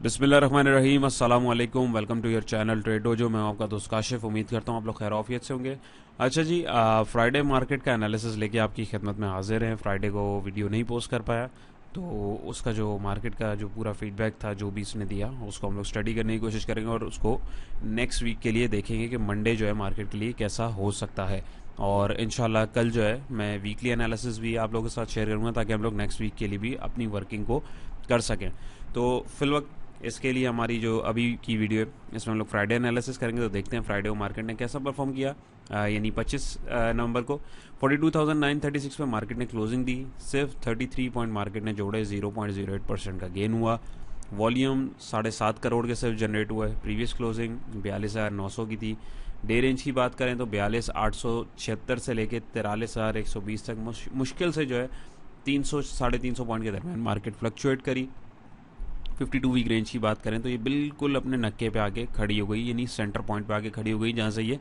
बिस्मिल्लाहिर्रहमानिर्रहीम, अस्सलाम वालेकुम। Welcome to your channel trade dojo. मैं आपका दोस्त काशिफ। उम्मीद करता हूँ आप लोग खैर आफियत से होंगे। अच्छा जी, फ्राइडे मार्केट का एनालिसिस लेके आपकी खिदमत में हाजिर हैं। फ्राइडे को वीडियो नहीं पोस्ट कर पाया, तो उसका जो मार्केट का जो पूरा फीडबैक था जो भी इसने दिया उसको हम लोग स्टडी करने की कोशिश करेंगे और उसको नेक्स्ट वीक के लिए देखेंगे कि मंडे जो है मार्केट के लिए कैसा हो सकता है। और इंशाल्लाह कल जो है मैं वीकली एनालिसिस भी आप लोगों के साथ शेयर करूँगा ताकि हम लोग नेक्स्ट वीक के लिए भी अपनी वर्किंग को कर सकें। तो फिलवक्त इसके लिए हमारी जो अभी की वीडियो है इसमें हम लोग फ्राइडे एनालिसिस करेंगे। तो देखते हैं फ्राइडे को मार्केट ने कैसा परफॉर्म किया। यानी 25 नवंबर को 42,936 पे मार्केट ने क्लोजिंग दी। सिर्फ 33 पॉइंट मार्केट ने जोड़े, 0.08% का गेन हुआ। वॉल्यूम 7.5 करोड़ के सिर्फ जनरेट हुआ है। प्रीवियस क्लोजिंग 42,900 की थी। डे रेंज की बात करें तो 42,876 से लेकर 43,120 तक मुश्किल से जो है 300 350 पॉइंट के दरमियान मार्केट फ्लक्चुएट करी। 52 वीक रेंज की बात करें तो ये बिल्कुल अपने नक्के पे आके खड़ी हो गई, यानी सेंटर पॉइंट पे आके खड़ी हो गई जहाँ से ये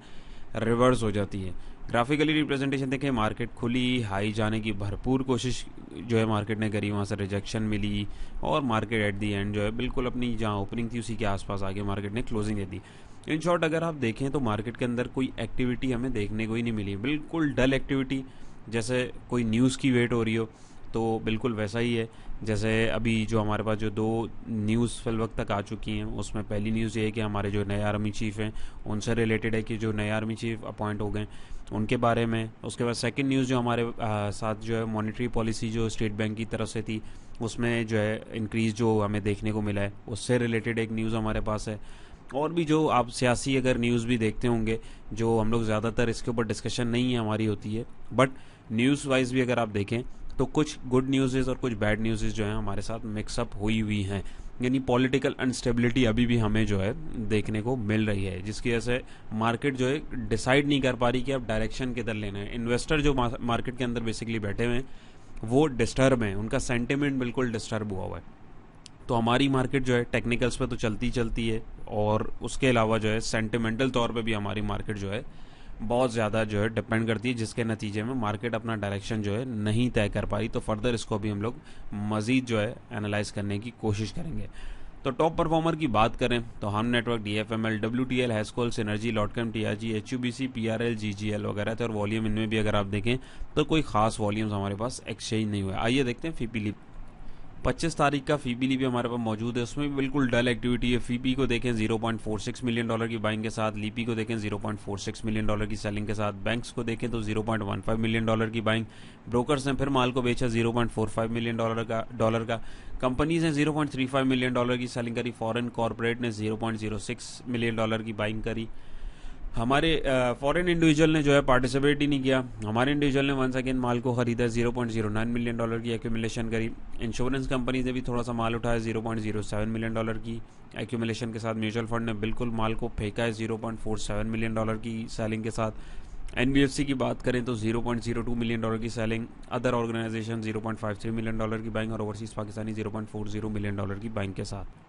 रिवर्स हो जाती है। ग्राफिकली रिप्रेजेंटेशन देखें, मार्केट खुली, हाई जाने की भरपूर कोशिश जो है मार्केट ने करी, वहाँ से रिजेक्शन मिली और मार्केट एट दी एंड जो है बिल्कुल अपनी जहाँ ओपनिंग थी उसी के आसपास आगे मार्केट ने closing they the. In short अगर आप देखें तो मार्केट के अंदर कोई एक्टिविटी हमें देखने को ही नहीं मिली, बिल्कुल डल एक्टिविटी, जैसे कोई न्यूज़ की वेट हो रही हो। तो बिल्कुल वैसा ही है जैसे अभी जो हमारे पास जो 2 न्यूज़ फिल वक्त तक आ चुकी हैं, उसमें पहली न्यूज़ ये है कि हमारे जो नए आर्मी चीफ हैं उनसे रिलेटेड है कि जो नए आर्मी चीफ अपॉइंट हो गए उनके बारे में। उसके बाद सेकंड न्यूज़ जो हमारे साथ जो है मॉनेटरी पॉलिसी जो स्टेट बैंक की तरफ से थी उसमें जो है इंक्रीज़ जो हमें देखने को मिला है उससे रिलेटेड एक न्यूज़ हमारे पास है। और भी जो आप सियासी अगर न्यूज़ भी देखते होंगे, जो हम लोग ज़्यादातर इसके ऊपर डिस्कशन नहीं है हमारी होती है, बट न्यूज़ वाइज भी अगर आप देखें तो कुछ गुड न्यूज़ और कुछ बैड न्यूज़ जो हैं हमारे साथ मिक्सअप हुई हैं। यानी पॉलिटिकल अनस्टेबिलिटी अभी भी हमें जो है देखने को मिल रही है, जिसकी वजह से मार्केट जो है डिसाइड नहीं कर पा रही कि अब डायरेक्शन किधर लेना है। इन्वेस्टर जो मार्केट के अंदर बेसिकली बैठे हुए हैं वो डिस्टर्ब हैं, उनका सेंटिमेंट बिल्कुल डिस्टर्ब हुआ है। तो हमारी मार्केट जो है टेक्निकल्स पे तो चलती चलती है और उसके अलावा जो है सेंटिमेंटल तौर पे भी हमारी मार्केट जो है बहुत ज़्यादा जो है डिपेंड करती है, जिसके नतीजे में मार्केट अपना डायरेक्शन जो है नहीं तय कर पा रही। तो फर्दर इसको भी हम लोग मज़ीद जो है एनालाइज करने की कोशिश करेंगे। तो टॉप परफॉर्मर की बात करें तो हम network, DFML, WTL, Hascol, Synergy, लॉटकम, TRG, HUBC, PRL, GGL वगैरह थे। और वॉल्यूम इनमें भी अगर आप देखें तो कोई खास वॉल्यूम्स हमारे पास एक्सचेंज नहीं हुआ। आइए देखते हैं फीपी 25 तारीख का फीपी भी हमारे पास मौजूद है, उसमें भी बिल्कुल डल एक्टिविटी है। फीपी को देखें $0.46 मिलियन की बाइंग के साथ, लीपी को देखें $0.46 मिलियन की सेलिंग के साथ, बैंक्स को देखें तो $0.15 मिलियन की बाइंग, ब्रोकर्स ने फिर माल को बेचा $0.45 मिलियन का कंपनीज ने $0.35 मिलियन की सेलिंग करी, फॉरेन कॉर्पोरेट ने $0.06 मिलियन की बाइंग करी। हमारे फॉरेन इंडिविजुअल ने जो है पार्टिसिपेट ही नहीं किया। हमारे इंडिविजुअल ने वंस अगेन माल को खरीदा, $0.09 मिलियन की एक्यूमुलेशन करी। इंश्योरेंस कंपनी ने भी थोड़ा सा माल उठाया, $0.07 मिलियन की एक्यूमुलेशन के साथ। म्यूचुअल फंड ने बिल्कुल माल को फेंका है $0.47 मिलियन की सेलिंग के साथ। NBFC की बात करें तो $0.02 मिलियन की सेलिंग, अदर ऑर्गेनाइजेशन $0.53 मिलियन की बाइंग और ओवरसीज पाकिस्तानी $0.40 मिलियन की बाइंग के साथ।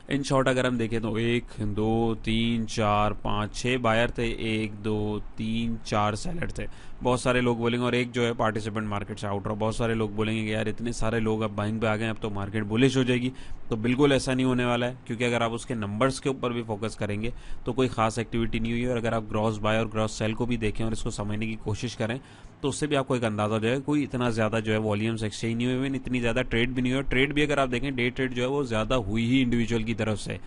इन शॉर्ट अगर हम देखें तो 1 2 3 4 5 6 बायर थे, 1 2 3 4 सेलर थे। बहुत सारे लोग बोलेंगे और एक जो है पार्टिसिपेंट मार्केट से आउट रहा। बहुत सारे लोग बोलेंगे कि यार इतने सारे लोग अब बाइंग पे आ गए, अब तो मार्केट बुलिश हो जाएगी। तो बिल्कुल ऐसा नहीं होने वाला है, क्योंकि अगर आप उसके नंबर्स के ऊपर भी फोकस करेंगे तो कोई खास एक्टिविटी नहीं हुई है। और अगर आप ग्रॉस बाय और ग्रॉस सेल को भी देखें और इसको समझने की कोशिश करें तो उससे भी आपको एक अंदाजा हो जाएगा कोई इतना ज़्यादा जो है वॉल्यूम्स एक्सचेंज नहीं हुए, इतनी ज़्यादा ट्रेड भी नहीं हुआ। ट्रेड भी अगर आप देखें, डे ट्रेड जो है वो ज़्यादा हुई ही इंडिविजुअल की तरफ से।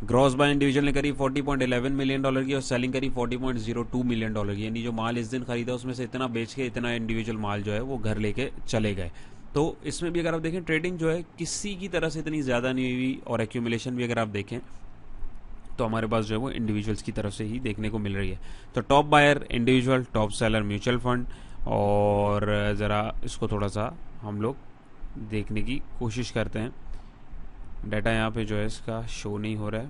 ग्रॉस बाय इंडिविजुअल ने करी $40.11 मिलियन की और सेलिंग करी $40.02 मिलियन की। यानी जो माल इस दिन खरीदा उसमें से इतना बेच के इतना इंडिविजुअल माल जो है वो घर लेके चले गए। तो इसमें भी अगर आप देखें ट्रेडिंग जो है किसी की तरह से इतनी ज़्यादा नहीं हुई। और एक्यूमुलेशन भी अगर आप देखें तो हमारे पास जो है वो इंडिविजुअल्स की तरफ से ही देखने को मिल रही है। तो top buyer individual, top seller mutual fund. और ज़रा इसको थोड़ा सा हम लोग देखने की कोशिश करते हैं। डाटा यहाँ पे जो है इसका शो नहीं हो रहा है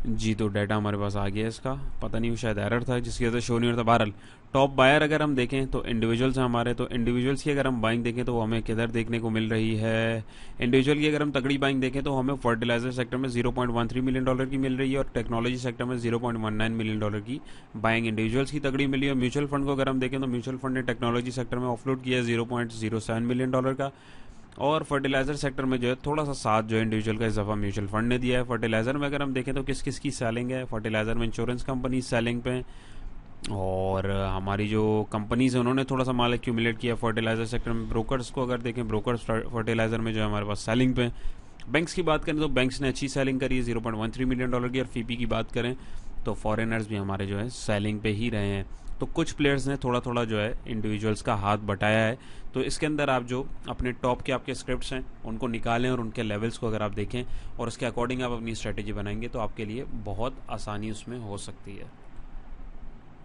जी। तो डाटा हमारे पास आ गया है इसका, पता नहीं शायद एरर था जिसकी वजह से शो नहीं हो रहा था। बहरहाल टॉप बायर अगर हम देखें तो इंडिविजुअल्स हैं हमारे। तो इंडिविजुअल्स की अगर हम बाइंग देखें तो वो हमें किधर देखने को मिल रही है। इंडिविजुअल की अगर हम तगड़ी बाइंग देखें तो हमें फर्टिलाइजर सेक्टर में $0.13 मिलियन की मिल रही है और टेक्नोलॉजी सेक्टर में $0.19 मिलियन की बाइंग इंडिविजुअल्स की तगड़ी मिली है। म्यूचुअल फंड को अगर हम देखें तो म्यूचुअल फंड ने टेक्नोलॉजी सेक्टर में ऑफलोड किया है $0.07 मिलियन का। और फर्टिलाइजर सेक्टर में जो है थोड़ा सा साथ जो है इंडिविजुअल का इस दफ़ा म्यूचुअल फंड ने दिया है। फर्टिलाइजर में अगर हम देखें तो किस किस की सेलिंग है, फर्टिलाइजर में इंश्योरेंस कंपनी सेलिंग पे हैं, और हमारी जो कंपनीज है उन्होंने थोड़ा सा माल एक्यूमुलेट किया फर्टिलाइजर सेक्टर में। ब्रोकर्स को अगर देखें, ब्रोकर्स फर्टिलाइजर में जो है हमारे पास सेलिंग पे। बैंक्स की बात करें तो बैंक्स ने अच्छी सेलिंग करी है, $0.13 मिलियन की। और फीपी की बात करें तो फॉरेनर्स भी हमारे जो है सेलिंग पे ही रहे हैं। तो कुछ प्लेयर्स ने थोड़ा थोड़ा जो है इंडिविजुअल्स का हाथ बटाया है। तो इसके अंदर आप जो अपने टॉप के आपके स्क्रिप्ट्स हैं उनको निकालें और उनके लेवल्स को अगर आप देखें और उसके अकॉर्डिंग आप अपनी स्ट्रेटेजी बनाएंगे तो आपके लिए बहुत आसानी उसमें हो सकती है।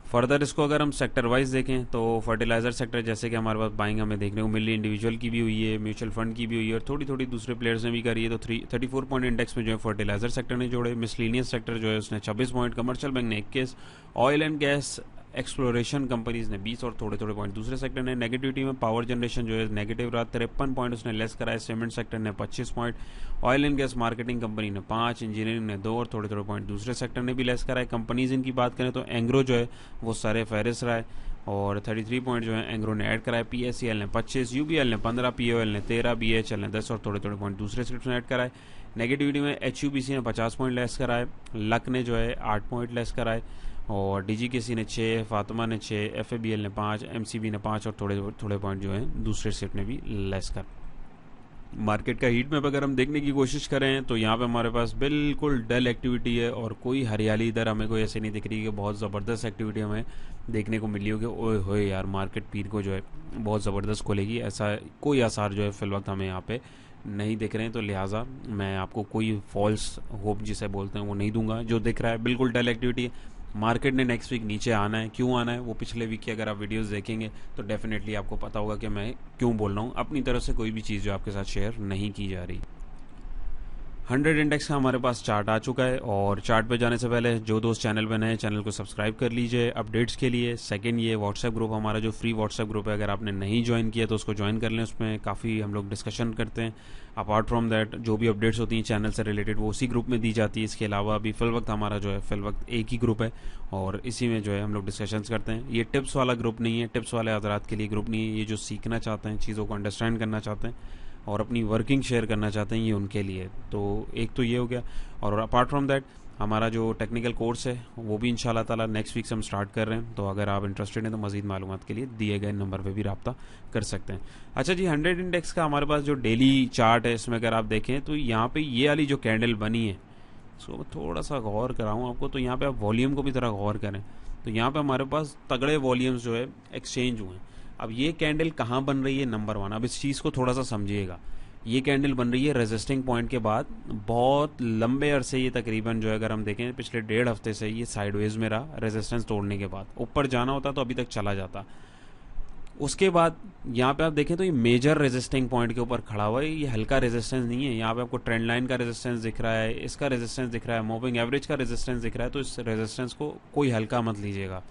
फर्दर इसको अगर हम सेक्टर वाइज देखें तो फर्टिलाइजर सेक्टर जैसे कि हमारे पास बाइंग हमें देखने को मिल रही है, इंडिविजुअल की भी हुई है, म्यूचुअल फंड की भी हुई है, और थोड़ी थोड़ी दूसरे प्लेयर्स ने भी करी है। तो 34 पॉइंट इंडेक्स में जो है फर्टिलाइजर सेक्टर ने जोड़े। मिसलिनियस सेक्टर जो है उसने 26 पॉइंट, कमर्शियल बैंक ने 21, oil and gas exploration companies ने 20 और थोड़े थोड़े पॉइंट दूसरे सेक्टर ने। नेगेटिविटी में पावर जनरेशन जो है नेगेटिव रहा, 53 पॉइंट उसने लेस कराया। सीमेंट सेक्टर ने 25 point, oil and gas marketing company ने 5, इंजीनियरिंग ने 2 और थोड़े थोड़े पॉइंट दूसरे सेक्टर ने भी लेस कराए। कंपनीज इनकी बात करें तो एंग्रो जो है वो सारे फहरिस्त रहा है और 33 पॉइंट जो है एंग्रो ने ऐड कराए। पीएससीएल ने 25, यूबीएल ने 15, पीओएल ने 13, बीएचएल ने 10 और थोड़े थोड़े पॉइंट दूसरे सेक्टर ने ऐड कराए। नेगेटिविटी में एचयूबीसी ने 50 पॉइंट लेस कराए, लक ने जो है 8 पॉइंट लेस कराए, और डीजीकेसी ने 6, फातिमा ने 6, एफएबीएल ने 5, एमसीबी ने 5 और थोड़े थोड़े पॉइंट जो है दूसरे सेट ने भी लेस कर। मार्केट का हीट मैप अगर हम देखने की कोशिश करें तो यहाँ पे हमारे पास बिल्कुल डल एक्टिविटी है और कोई हरियाली इधर हमें कोई ऐसे नहीं दिख रही कि बहुत ज़बरदस्त एक्टिविटी हमें देखने को मिली हो कि ओए होए यार मार्केट पीर को जो है बहुत ज़बरदस्त खोलेगी, ऐसा कोई आसार जो है फिल वक्त हमें यहाँ पे नहीं दिख रहे हैं। तो लिहाजा मैं आपको कोई फॉल्स होप जिसे बोलते हैं वो नहीं दूंगा। जो दिख रहा है बिल्कुल डल एक्टिविटी है। मार्केट ने नेक्स्ट वीक नीचे आना है, क्यों आना है वो पिछले वीक की अगर आप वीडियोस देखेंगे तो डेफिनेटली आपको पता होगा कि मैं क्यों बोल रहा हूँ। अपनी तरफ से कोई भी चीज़ जो आपके साथ शेयर नहीं की जा रही। 100 इंडेक्स का हमारे पास चार्ट आ चुका है, और चार्ट पे जाने से पहले जो दोस्त चैनल पे नए चैनल को सब्सक्राइब कर लीजिए अपडेट्स के लिए। सेकंड, ये व्हाट्सएप ग्रुप हमारा जो फ्री व्हाट्सएप ग्रुप है, अगर आपने नहीं ज्वाइन किया तो उसको ज्वाइन कर लें। उसमें काफ़ी हम लोग डिस्कशन करते हैं। अपार्ट फ्रॉम दैट जो भी अपडेट्स होती हैं चैनल से रिलेटेड वो उसी ग्रुप में दी जाती है। इसके अलावा अभी फिल वक्त हमारा जो है फिल वक्त एक ही ग्रुप है और इसी में जो है हम लोग डिस्कशंस करते हैं। ये टिप्स वाला ग्रुप नहीं है, टिप्स वाले हज़रात के लिए ग्रुप नहीं है। ये जो सीखना चाहते हैं, चीज़ों को अंडरस्टैंड करना चाहते हैं और अपनी वर्किंग शेयर करना चाहते हैं, ये उनके लिए। तो एक तो ये हो गया, और अपार्ट फ्रॉम दैट हमारा जो टेक्निकल कोर्स है वो भी इंशाल्लाह ताला नेक्स्ट वीक से हम स्टार्ट कर रहे हैं। तो अगर आप इंटरेस्टेड हैं तो मज़ीद मालूमात के लिए दिए गए नंबर पे भी रब्ता कर सकते हैं। अच्छा जी, 100 इंडेक्स का हमारे पास जो डेली चार्ट है इसमें अगर आप देखें तो यहाँ पे ये वाली जो कैंडल बनी है इसको थोड़ा सा गौर कराऊँ आपको, तो यहाँ पे आप वॉल्यूम को भी थोड़ा गौर करें। तो यहाँ पे हमारे पास तगड़े वॉल्यूम्स जो है एक्सचेंज हुए हैं। अब ये कैंडल कहाँ बन रही है, नंबर 1, अब इस चीज़ को थोड़ा सा समझिएगा। ये कैंडल बन रही है रेजिस्टिंग पॉइंट के बाद बहुत लंबे अरसे, ये तकरीबन जो है अगर हम देखें पिछले 1.5 हफ्ते से ये साइडवेज में रहा। रेजिस्टेंस तोड़ने के बाद ऊपर जाना होता तो अभी तक चला जाता। उसके बाद यहाँ पे आप देखें तो ये मेजर रेजिस्टिंग पॉइंट के ऊपर खड़ा हुआ है। ये हल्का रेजिस्टेंस नहीं है। यहाँ पे आपको ट्रेंड लाइन का रेजिस्टेंस दिख रहा है, इसका रेजिस्टेंस दिख रहा है, मूविंग एवरेज का रेजिस्टेंस दिख रहा है। तो इस रेजिस्टेंस को कोई हल्का मत लीजिएगा।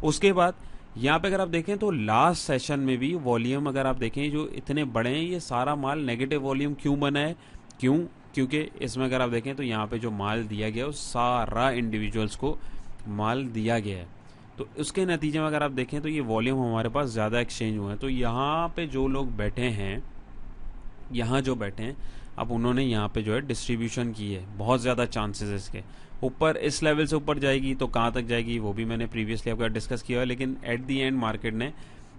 उसके बाद यहाँ पे अगर आप देखें तो लास्ट सेशन में भी वॉल्यूम अगर आप देखें जो इतने बड़े हैं, ये सारा माल नेगेटिव वॉल्यूम क्यों बना है, क्योंकि इसमें अगर आप देखें तो यहाँ पे जो माल दिया गया वो सारा इंडिविजुअल्स को माल दिया गया है। तो उसके नतीजे में अगर आप देखें तो ये वॉल्यूम हमारे पास ज़्यादा एक्सचेंज हुए हैं। तो यहाँ पे जो लोग बैठे हैं, यहाँ जो बैठे हैं, अब उन्होंने यहाँ पे जो है डिस्ट्रीब्यूशन की है। बहुत ज़्यादा चांसेस है इसके ऊपर, इस लेवल से ऊपर जाएगी तो कहाँ तक जाएगी वो भी मैंने प्रीवियसली आपका डिस्कस किया है। लेकिन एट दी एंड मार्केट ने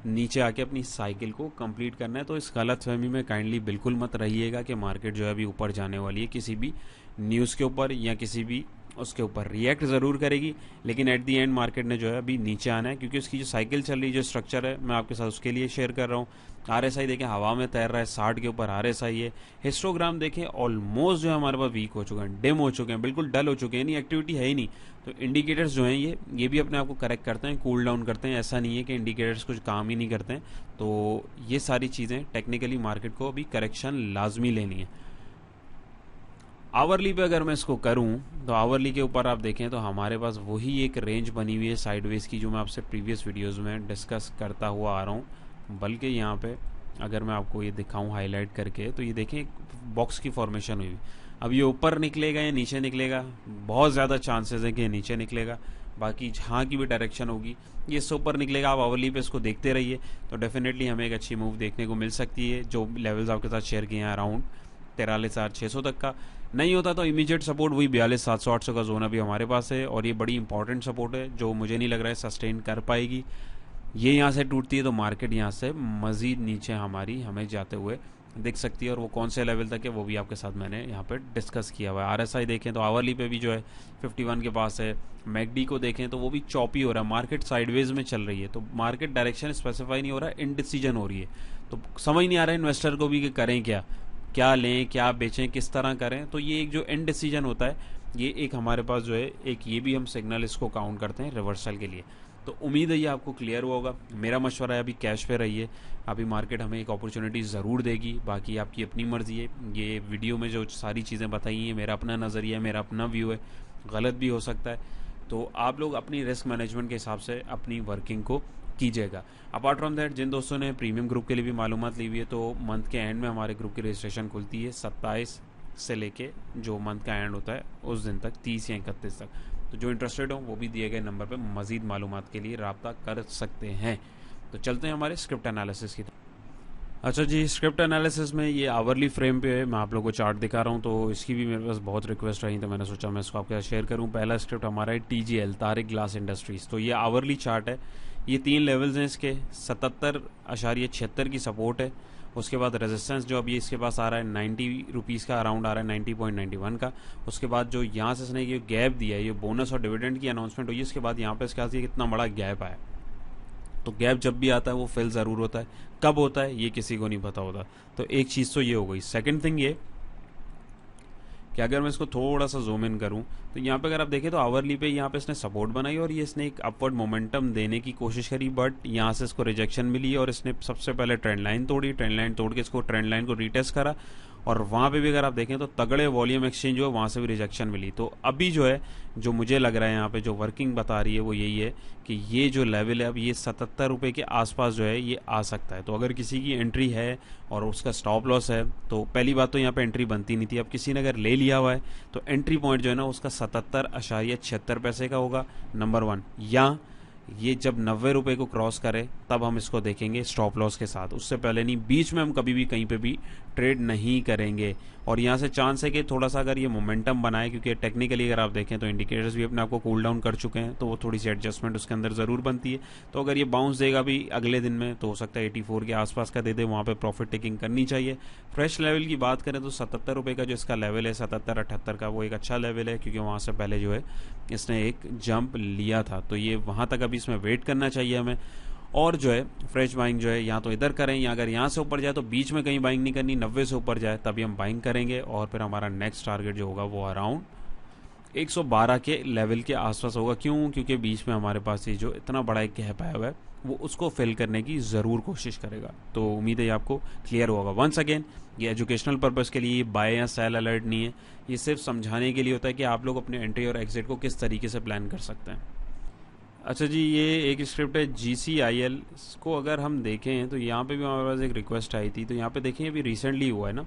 नीचे आके अपनी साइकिल को कंप्लीट करना है। तो इस गलत फहमी में काइंडली बिल्कुल मत रहिएगा कि मार्केट जो है अभी ऊपर जाने वाली है। किसी भी न्यूज़ के ऊपर या किसी भी उसके ऊपर रिएक्ट ज़रूर करेगी, लेकिन एट दी एंड मार्केट ने जो है अभी नीचे आना है, क्योंकि उसकी जो साइकिल चल रही है, जो स्ट्रक्चर है, मैं आपके साथ उसके लिए शेयर कर रहा हूँ। आरएसआई देखें हवा में तैर रहा है, 60 के ऊपर आरएसआई है। हिस्टोग्राम देखें ऑलमोस्ट जो है हमारे पास वीक हो चुके हैं, डिम हो चुके हैं, बिल्कुल डल हो चुके हैं, नहीं एक्टिविटी है ही नहीं। तो इंडिकेटर्स जो हैं ये भी अपने आप को करेक्ट करते हैं, कूल डाउन करते हैं। ऐसा नहीं है कि इंडिकेटर्स कुछ काम ही नहीं करते हैं। तो ये सारी चीज़ें टेक्निकली मार्केट को अभी करेक्शन लाजमी लेनी है। आवरली पे अगर मैं इसको करूं तो आवरली के ऊपर आप देखें तो हमारे पास वही एक रेंज बनी हुई है साइडवेज की, जो मैं आपसे प्रीवियस वीडियोस में डिस्कस करता हुआ आ रहा हूं। बल्कि यहाँ पे अगर मैं आपको ये दिखाऊं हाईलाइट करके तो ये देखें एक बॉक्स की फॉर्मेशन हुई। अब ये ऊपर निकलेगा या नीचे निकलेगा, बहुत ज़्यादा चांसेस है कि नीचे निकलेगा। बाकी जहाँ की भी डायरेक्शन होगी ये इससे ऊपर निकलेगा। आप आवरली पे इसको देखते रहिए तो डेफिनेटली हमें एक अच्छी मूव देखने को मिल सकती है। जो लेवल्स आपके साथ शेयर किए हैं अराउंड 43,600 तक का नहीं होता तो इमीडिएट सपोर्ट वही 42,700-800 का जोन अभी हमारे पास है, और ये बड़ी इंपॉर्टेंट सपोर्ट है जो मुझे नहीं लग रहा है सस्टेन कर पाएगी। ये यहाँ से टूटती है तो मार्केट यहाँ से मज़ीद नीचे हमें जाते हुए दिख सकती है, और वो कौन से लेवल तक है वो भी आपके साथ मैंने यहाँ पे डिस्कस किया हुआ है। आरएसआई देखें तो आवरली पे भी जो है 51 के पास है। मैकडी को देखें तो वो भी चॉपी हो रहा है, मार्केट साइडवेज में चल रही है, तो मार्केट डायरेक्शन स्पेसिफाई नहीं हो रहा है, इनडिसीजन हो रही है। तो समझ नहीं आ रहा है इन्वेस्टर को भी कि करें क्या, क्या लें क्या बेचें किस तरह करें। तो ये एक जो इनडिसीजन होता है ये एक हमारे पास जो है एक ये भी हम सिग्नल इसको काउंट करते हैं रिवर्सल के लिए। तो उम्मीद है ये आपको क्लियर हुआ होगा। मेरा मशवरा है अभी कैश पे रहिए, अभी मार्केट हमें एक अपॉर्चुनिटी ज़रूर देगी, बाकी आपकी अपनी मर्जी है। ये वीडियो में जो सारी चीज़ें बताई हैं मेरा अपना नज़रिया है, मेरा अपना व्यू है, गलत भी हो सकता है, तो आप लोग अपनी रिस्क मैनेजमेंट के हिसाब से अपनी वर्किंग को कीजिएगा। अपार्ट फ्रॉम दैट जिन दोस्तों ने प्रीमियम ग्रुप के लिए भी मालूमात ली हुई है तो मंथ के एंड में हमारे ग्रुप की रजिस्ट्रेशन खुलती है 27 से लेके जो मंथ का एंड होता है उस दिन तक 30 या 31 तक। तो जो इंटरेस्टेड हो वो भी दिए गए नंबर पर मज़ीद मालूमात के लिए रब्ता कर सकते हैं। तो चलते हैं हमारे स्क्रिप्ट एनालिसिस की। अच्छा जी, स्क्रिप्ट एनालिसिस में ये आवरली फ्रेम पे है, मैं आप लोगों को चार्ट दिखा रहा हूँ, तो इसकी भी मेरे पास बहुत रिक्वेस्ट रही तो मैंने सोचा मैं इसको आपके साथ शेयर करूँ। पहला स्क्रिप्ट हमारा है TGL तारिक ग्लास इंडस्ट्रीज़। तो ये आवरली चार्ट है, ये 3 लेवल्स हैं इसके, 77.76 की सपोर्ट है, उसके बाद रेजिस्टेंस जो अभी इसके पास आ रहा है 90 रुपीज़ का अराउंड आ रहा है, 90.91 का। उसके बाद जो यहाँ से इसने ये गैप दिया है, ये बोनस और डिविडेंड की अनाउंसमेंट हुई है, उसके बाद यहाँ पे इसके पास ये कितना बड़ा गैप आया। तो गैप जब भी आता है वो फिल ज़रूर होता है, कब होता है ये किसी को नहीं पता होता। तो एक चीज़ तो ये हो गई। सेकंड थिंग ये कि अगर मैं इसको थोड़ा सा जूम इन करूं तो यहाँ पे अगर आप देखें तो आवरली पे यहाँ पे इसने सपोर्ट बनाई और ये इसने एक अपवर्ड मोमेंटम देने की कोशिश करी, बट यहाँ से इसको रिजेक्शन मिली और इसने सबसे पहले ट्रेंड लाइन तोड़ी, ट्रेंड लाइन तोड़ के इसको ट्रेंड लाइन को रीटेस्ट करा, और वहाँ पे भी अगर आप देखें तो तगड़े वॉल्यूम एक्सचेंज हो, वहाँ से भी रिजेक्शन मिली। तो अभी जो है जो मुझे लग रहा है यहाँ पे जो वर्किंग बता रही है वो यही है कि ये जो लेवल है अब ये 77 रुपये के आसपास जो है ये आ सकता है। तो अगर किसी की एंट्री है और उसका स्टॉप लॉस है तो पहली बात तो यहाँ पे एंट्री बनती नहीं थी, अब किसी ने अगर ले लिया हुआ है तो एंट्री पॉइंट जो है ना उसका 77.76 पैसे का होगा, नंबर 1। या ये जब 90 रुपये को क्रॉस करे तब हम इसको देखेंगे स्टॉप लॉस के साथ, उससे पहले नहीं, बीच में हम कभी भी कहीं पे भी ट्रेड नहीं करेंगे। और यहाँ से चांस है कि थोड़ा सा अगर ये मोमेंटम बनाए, क्योंकि टेक्निकली अगर आप देखें तो इंडिकेटर्स भी अपने आप को कूल डाउन कर चुके हैं, तो वो थोड़ी सी एडजस्टमेंट उसके अंदर ज़रूर बनती है। तो अगर ये बाउंस देगा भी अगले दिन में तो हो सकता है 84 के आसपास का दे दे, वहाँ पर प्रॉफिट टेकिंग करनी चाहिए। फ्रेश लेवल की बात करें तो 77 रुपये का जो इसका लेवल है 77-78 का वो एक अच्छा लेवल है, क्योंकि वहाँ से पहले जो है इसने एक जंप लिया था, तो ये वहाँ तक अभी इसमें वेट करना चाहिए हमें। और जो है फ्रेश बाइंग जो है या तो इधर करें या अगर यहाँ से ऊपर जाए तो बीच में कहीं बाइंग नहीं करनी, 90 से ऊपर जाए तभी हम बाइंग करेंगे। और फिर हमारा नेक्स्ट टारगेट जो होगा वो अराउंड 112 के लेवल के आसपास होगा। क्यों? क्योंकि बीच में हमारे पास ये जो इतना बड़ा एक गैप आया हुआ है वो उसको फिल करने की ज़रूर कोशिश करेगा। तो उम्मीद है आपको क्लियर होगा। वंस अगेन ये एजुकेशनल पर्पज़ के लिए बाय या सेल अलर्ट नहीं है, ये सिर्फ समझाने के लिए होता है कि आप लोग अपने एंट्री और एग्जिट को किस तरीके से प्लान कर सकते हैं। अच्छा जी, ये एक स्क्रिप्ट है GCIL को अगर हम देखें तो यहाँ पे भी हमारे पास एक रिक्वेस्ट आई थी, तो यहाँ पे देखें अभी रिसेंटली हुआ है ना,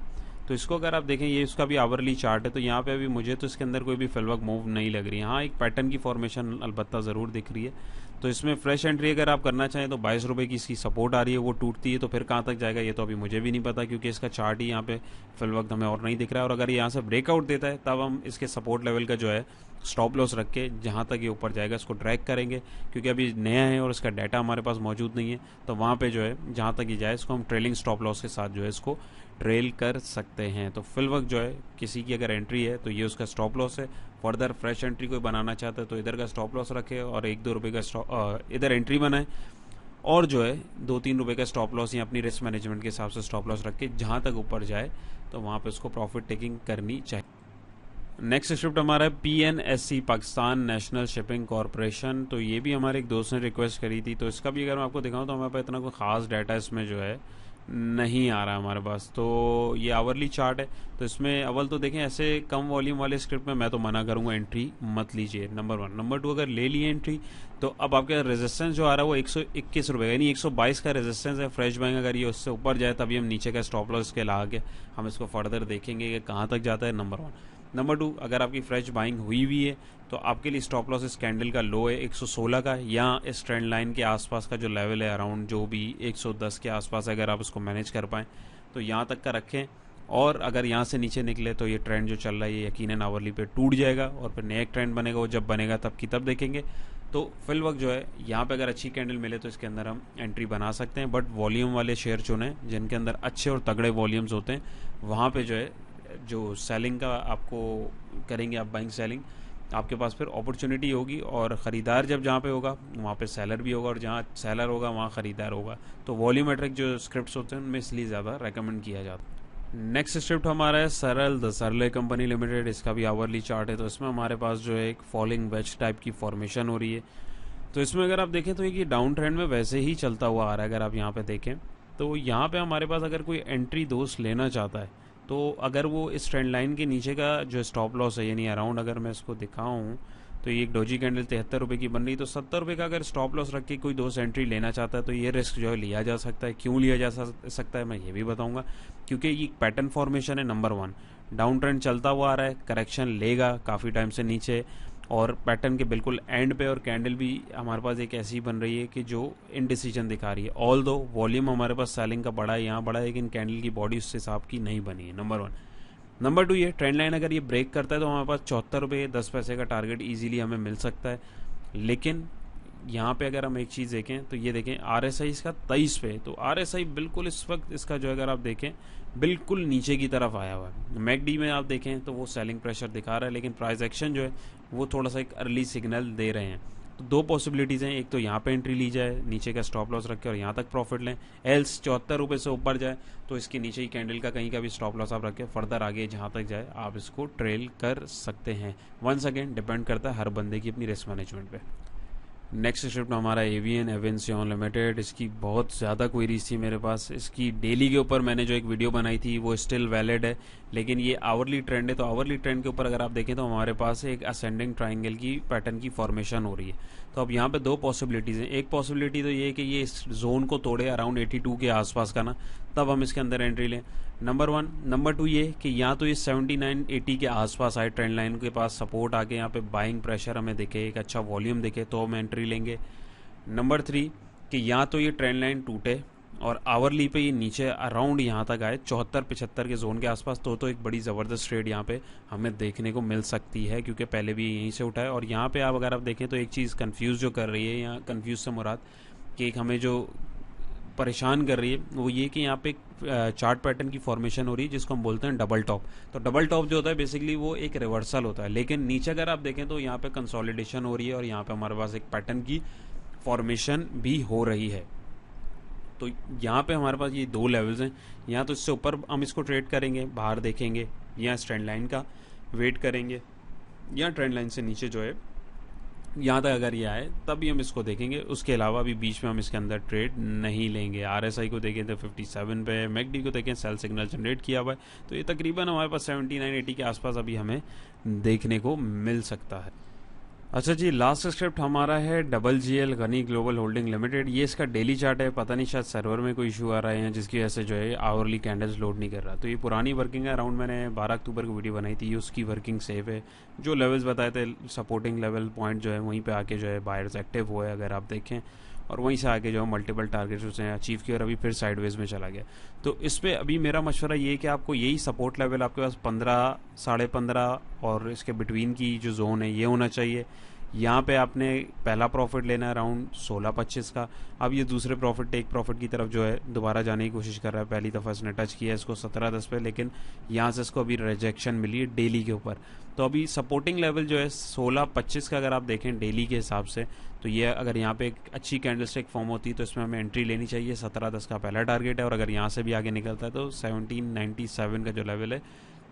तो इसको अगर आप देखें ये इसका भी आवरली चार्ट है, तो यहाँ पे अभी मुझे तो इसके अंदर कोई भी फिलवक मूव नहीं लग रही है। हाँ, एक पैटर्न की फॉर्मेशन अलबत्ता ज़रूर दिख रही है। तो इसमें फ्रेश एंट्री अगर आप करना चाहें तो 22 रुपये की इसकी सपोर्ट आ रही है, वो टूटती है तो फिर कहाँ तक जाएगा ये तो अभी मुझे भी नहीं पता, क्योंकि इसका चार्ट ही यहाँ पे फिलवक्त हमें और नहीं दिख रहा है। और अगर यहाँ से ब्रेकआउट देता है तब हम इसके सपोर्ट लेवल का जो है स्टॉप लॉस रख के जहाँ तक ये ऊपर जाएगा इसको ट्रैक करेंगे, क्योंकि अभी नया है और इसका डाटा हमारे पास मौजूद नहीं है। तो वहाँ पे जो है जहाँ तक ये जाए इसको हम ट्रेलिंग स्टॉप लॉस के साथ जो है इसको ट्रेल कर सकते हैं। तो फिल वक्त जो है किसी की अगर एंट्री है तो ये उसका स्टॉप लॉस है। फर्दर फ्रेश एंट्री कोई बनाना चाहता है तो इधर का स्टॉप लॉस रखे और 1-2 रुपये का इधर एंट्री बनाए, और जो है 2-3 रुपये का स्टॉप लॉस या अपनी रिस्क मैनेजमेंट के हिसाब से स्टॉप लॉस रख के जहाँ तक ऊपर जाए तो वहाँ पे उसको प्रॉफिट टेकिंग करनी चाहिए। नेक्स्ट स्क्रिप्ट हमारा है PNSC Pakistan national shipping corporation. तो ये भी हमारे एक दोस्त ने रिक्वेस्ट करी थी, तो इसका भी अगर मैं आपको दिखाऊं तो हमारे पास इतना कोई ख़ास डाटा इसमें जो है नहीं आ रहा हमारे पास। तो ये आवरली चार्ट है, तो इसमें अव्वल तो देखें ऐसे कम वॉल्यूम वाले स्क्रिप्ट में मैं तो मना करूंगा एंट्री मत लीजिए, नंबर 1। नंबर 2, अगर ले लिए एंट्री तो अब आपका रेजिस्टेंस जो आ रहा है वो 121 रुपये यानी 122 का रेजिस्टेंस है। फ्रेश बाइंग अगर ये उससे ऊपर जाए तभी हम नीचे का स्टॉप लॉस के ला के हम इसको फर्दर देखेंगे कि कहाँ तक जाता है, नंबर 1। नंबर 2, अगर आपकी फ्रेश बाइंग हुई हुई है तो आपके लिए स्टॉप लॉस इस कैंडल का लो है 116 का, या इस ट्रेंड लाइन के आसपास का जो लेवल है अराउंड जो भी 110 के आसपास, अगर आप उसको मैनेज कर पाएँ तो यहाँ तक का रखें। और अगर यहाँ से नीचे निकले तो ये ट्रेंड जो चल रहा है ये यकीनन आवरली पे टूट जाएगा और फिर नया एक ट्रेंड बनेगा, वो जब बनेगा तब की तब देखेंगे। तो फिल वक्त जो है यहाँ पे अगर अच्छी कैंडल मिले तो इसके अंदर हम एंट्री बना सकते हैं, बट वॉल्यूम वाले शेयर चुनें जिनके अंदर अच्छे और तगड़े वॉल्यूम्स होते हैं। वहाँ पे जो है जो सेलिंग का आपको करेंगे आप बाइंग सेलिंग, आपके पास फिर अपॉर्चुनिटी होगी, और ख़रीदार जब जहाँ पे होगा वहाँ पे सेलर भी होगा, और जहाँ सेलर होगा वहाँ ख़रीदार होगा। तो वॉल्यूमेट्रिक जो स्क्रिप्ट्स होते हैं उनमें इसलिए ज़्यादा रेकमेंड किया जाता है। नेक्स्ट स्क्रिप्ट हमारा है सरल द सरले कंपनी लिमिटेड। इसका भी आवरली चार्ट है, तो इसमें हमारे पास जो है एक फॉलिंग वेज टाइप की फॉर्मेशन हो रही है। तो इसमें अगर आप देखें तो ये डाउन ट्रेंड में वैसे ही चलता हुआ आ रहा है। अगर आप यहाँ पे देखें तो यहाँ पे हमारे पास अगर कोई एंट्री दोस्त लेना चाहता है तो अगर वो इस ट्रेंड लाइन के नीचे का जो स्टॉप लॉस है, यानी अराउंड अगर मैं इसको दिखाऊँ तो ये एक डोजी कैंडल 73 रुपये की बन रही, तो 70 रुपये का अगर स्टॉप लॉस रख के कोई दोस्त एंट्री लेना चाहता है तो ये रिस्क जो है लिया जा सकता है। क्यों लिया जा सकता है मैं ये भी बताऊंगा, क्योंकि ये पैटर्न फॉर्मेशन है। नंबर 1, डाउन ट्रेंड चलता हुआ आ रहा है, करेक्शन लेगा काफ़ी टाइम से नीचे, और पैटर्न के बिल्कुल एंड पे, और कैंडल भी हमारे पास एक ऐसी बन रही है कि जो इनडिसीजन दिखा रही है। ऑल दो वॉल्यूम हमारे पास सेलिंग का बड़ा है, यहाँ बड़ा है, लेकिन कैंडल की बॉडी उस हिसाब की नहीं बनी है। नंबर 1। नंबर 2, ये ट्रेंड लाइन अगर ये ब्रेक करता है तो हमारे पास 74 रुपये 10 पैसे का टारगेट इजीली हमें मिल सकता है। लेकिन यहाँ पे अगर हम एक चीज़ देखें तो ये देखें RSI इसका 23 पे, तो RSI बिल्कुल इस वक्त इसका जो अगर आप देखें बिल्कुल नीचे की तरफ आया हुआ है। मैकडी में आप देखें तो वो सेलिंग प्रेशर दिखा रहा है, लेकिन प्राइस एक्शन जो है वो थोड़ा सा एक अर्ली सिग्नल दे रहे हैं। तो दो पॉसिबिलिटीज़ हैं, एक तो यहाँ पे एंट्री ली जाए नीचे का स्टॉप लॉस रख के और यहाँ तक प्रॉफिट लें, एल्स 74 रुपये से ऊपर जाए तो इसके नीचे ही कैंडल का कहीं का भी स्टॉप लॉस आप रख के फर्दर आगे जहाँ तक जाए आप इसको ट्रेल कर सकते हैं। वंस अगेन डिपेंड करता है हर बंदे की अपनी रिस्क मैनेजमेंट पे। नेक्स्ट स्क्रिप्ट हमारा एवियन एवेंसियन लिमिटेड। इसकी बहुत ज़्यादा क्वेरीज थी मेरे पास, इसकी डेली के ऊपर मैंने जो एक वीडियो बनाई थी वो स्टिल वैलिड है, लेकिन ये आवरली ट्रेंड है। तो आवरली ट्रेंड के ऊपर अगर आप देखें तो हमारे पास एक असेंडिंग ट्राइंगल की पैटर्न की फॉर्मेशन हो रही है। तो अब यहाँ पे दो पॉसिबिलिटीज़ हैं। एक पॉसिबिलिटी तो ये है कि ये इस जोन को तोड़े अराउंड 82 के आसपास का ना, तब हम इसके अंदर एंट्री लें। नंबर 1। नंबर 2 ये कि या तो ये 79-80 के आसपास आए, ट्रेंड लाइन के पास सपोर्ट आके यहाँ पे बाइंग प्रेशर हमें दिखे, एक अच्छा वॉल्यूम दिखे तो हम एंट्री लेंगे। नंबर 3 कि या तो ये ट्रेंड लाइन टूटे और आवरली पे ये नीचे अराउंड यहाँ तक आए 74-75 के जोन के आसपास, तो एक बड़ी ज़बरदस्त ट्रेड यहाँ पे हमें देखने को मिल सकती है, क्योंकि पहले भी यहीं से उठा है। और यहाँ पे आप अगर आप देखें तो एक चीज़ कंफ्यूज जो कर रही है, यहाँ कंफ्यूज से मुराद कि एक हमें जो परेशान कर रही है वो ये कि यहाँ पे एक चार्ट पैटर्न की फॉर्मेशन हो रही है जिसको हम बोलते हैं डबल टॉप। तो डबल टॉप जो होता है बेसिकली वो एक रिवर्सल होता है, लेकिन नीचे अगर आप देखें तो यहाँ पे कंसोलिडेशन हो रही है और यहाँ पे हमारे पास एक पैटर्न की फॉर्मेशन भी हो रही है। तो यहाँ पे हमारे पास ये दो लेवल्स हैं, यहाँ तो इससे ऊपर हम इसको ट्रेड करेंगे, बाहर देखेंगे, या ट्रेंड लाइन का वेट करेंगे, या ट्रेंड लाइन से नीचे जो है यहाँ तक अगर ये आए तभी हम इसको देखेंगे। उसके अलावा भी बीच में हम इसके अंदर ट्रेड नहीं लेंगे। RSI को देखें तो 57 पे, मैकडी को देखें सेल सिग्नल जनरेट किया हुआ है, तो ये तकरीबन हमारे पास 79-80 के आसपास अभी हमें देखने को मिल सकता है। अच्छा जी, लास्ट स्क्रिप्ट हमारा है GGL Gani Global Holding Limited. ये इसका डेली चार्ट है, पता नहीं शायद सर्वर में कोई इशू आ रहा है जिसकी वजह से जो है आवरली कैंडल्स लोड नहीं कर रहा। तो ये पुरानी वर्किंग है, अराउंड मैंने 12 अक्टूबर को वीडियो बनाई थी, उसकी वर्किंग सेफ है। जो लेवल्स बताए थे सपोर्टिंग लेवल पॉइंट जो है वहीं पर आके जो है बायर्स एक्टिव हुए अगर आप देखें, और वहीं से आगे जो है मल्टीपल टारगेट्स उसने अचीव किया और अभी फिर साइडवेज में चला गया। तो इस पर अभी मेरा मशवरा ये है कि आपको यही सपोर्ट लेवल आपके पास 15, 15.5 और इसके बिटवीन की जो जोन है ये होना चाहिए। यहाँ पे आपने पहला प्रॉफिट लेना है अराउंड 16-25 का। अब ये दूसरे टेक प्रॉफिट की तरफ जो है दोबारा जाने की कोशिश कर रहा है। पहली दफ़ा इसने टच किया है इसको 17-10 पे, लेकिन यहाँ से इसको अभी रिजेक्शन मिली है डेली के ऊपर। तो अभी सपोर्टिंग लेवल जो है 16-25 का अगर आप देखें डेली के हिसाब से, तो ये अगर यहाँ पे एक अच्छी कैंडलस्टिक फॉर्म होती है तो इसमें हमें एंट्री लेनी चाहिए। 17-10 का पहला टारगेट है, और अगर यहाँ से भी आगे निकलता है तो 1797 का जो लेवल है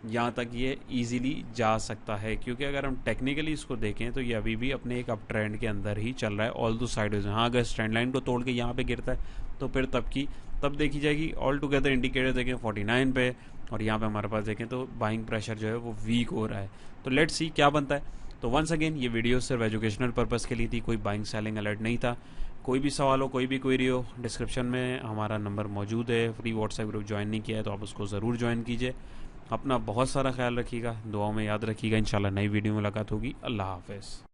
यहाँ तक ये इजीली जा सकता है। क्योंकि अगर हम टेक्निकली इसको देखें तो ये अभी भी अपने एक अप ट्रेंड के अंदर ही चल रहा है, ऑल दो साइड। हाँ, अगर ट्रेंड लाइन को तोड़ के यहाँ पे गिरता है तो फिर तब देखी जाएगी। ऑल टुगेदर इंडिकेटर देखें 49 पे, और यहाँ पे हमारे पास देखें तो बाइंग प्रेशर जो है वो वीक हो रहा है। तो लेट्स सी क्या बनता है। तो वंस अगेन ये वीडियो सिर्फ एजुकेशनल पर्पज़ के लिए थी, कोई बाइंग सेलिंग अलर्ट नहीं था। कोई भी सवाल हो, कोई भी क्वेरी हो, डिस्क्रिप्शन में हमारा नंबर मौजूद है। फ्री व्हाट्सएप ग्रुप ज्वाइन नहीं किया है तो आप उसको ज़रूर ज्वाइन कीजिए। अपना बहुत सारा ख्याल रखिएगा, दुआओं में याद रखिएगा। इंशाल्लाह नई वीडियो में मुलाकात होगी। अल्लाह हाफ़िज़।